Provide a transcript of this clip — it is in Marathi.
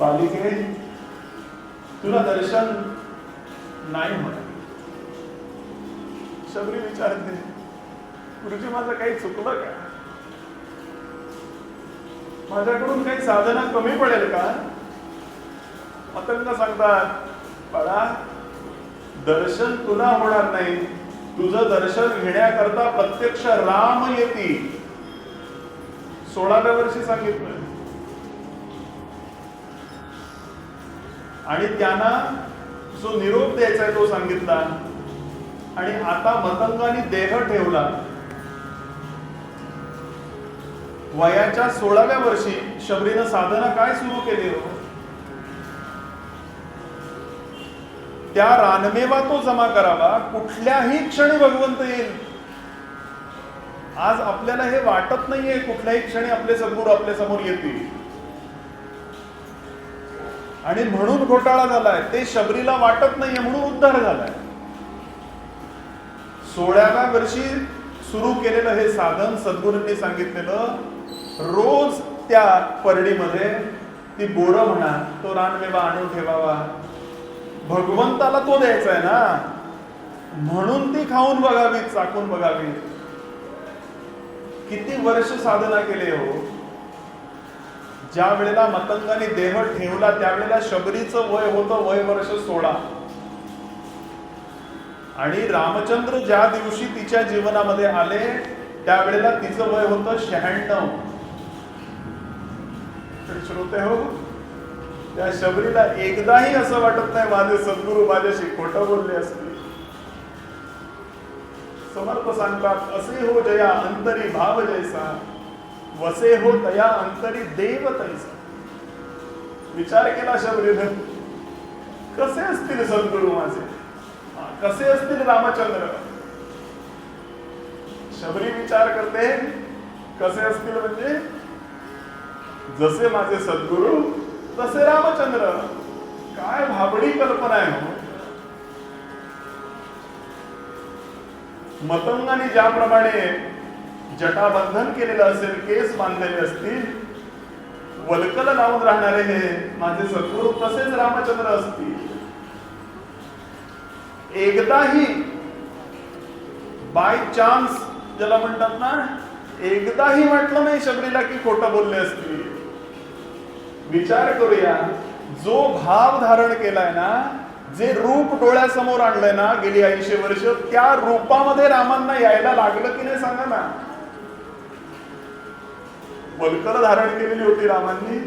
बालिके, तुला दर्शन नाही होणार. शबरी विचारते, गुरुजी माझं काही चुकलं का? माझ्याकडून काही साधना कमी पडेल का? मतंग सांगतात, बाळा, दर्शन तुला होणार नाही, तुझं दर्शन घेण्याकरता प्रत्यक्ष राम येतील. 16व्या वर्षी सांगितलं. आणि त्यांना जो निरोप द्यायचा आहे तो सांगितला. आणि आता मतंगाने देह ठेवला. वयाच्या 16व्या वर्षी शबरीनं साधना काय सुरू केली हो? त्या रानमेवा तो जमा करावा, कुठल्याही क्षणी भगवंत येईल. आज आपल्याला हे वाटत नाहीये कुठल्याही क्षणी आपले सद्गुरू आपल्या समोर येतील, आणि म्हणून घोटाळा झालाय. ते शबरीला वाटत नाहीये म्हणून उद्धार झालाय. 16व्या वर्षी सुरू केलेलं हे साधन सद्गुरूंनी सांगितलेलं, रोज त्या परडीमध्ये ती बोरं म्हणा, तो रानमेवा आणून ठेवावा. भगवंताला तो द्यायचा आहे ना, म्हणून ती खाऊन बघावी, चाकून बघावी. किती वर्ष साधना केली हो. ज्या वेळेला मतंगाने देह ठेवला त्यावेळेला शबरीचं वय होतं वर्ष 16. आणि रामचंद्र ज्या दिवशी तिच्या जीवनामध्ये आले त्यावेळेला तिचं वय होतं 96. श्रोते हो, त्या शबरीला एकदाही असं वाटत नाही माझे सद्गुरू माझ्याशी खोटं बोलले असतील. समर्थ सांगतात, असे हो जया अंतरी भाव जैसा, वसे हो तया अंतरी देव तैसा. विचार केला शबरीने, कसे असतील सद्गुरू माझे, कसे असतील रामचंद्र. शबरी विचार करते, कसे असतील म्हणजे जसे माझे सद्गुरू तसे रामचंद्र. काय भाबडी कल्पना आहे हो. मतंगाने ज्याप्रमाणे जटाबंधन केलेलं असेल, केस बांधलेले असतील, वल्कल लावून राहणारे हे माझे सद्गुरू तसेच रामचंद्र असतील. एकदाही बाय चान्स ज्याला म्हणतात ना, एकदाही वाटलं नाही शबरीला की खोटं बोलले असतील. विचार करूया, जो भाव धारण केलाय ना, जे रूप डोळ्यासमोर आणलंय ना गेली 80 वर्ष, त्या रूपामध्ये रामांना यायला लागलं की नाही सांगा ना. वल्कल धारण केलेली होती रामांनी.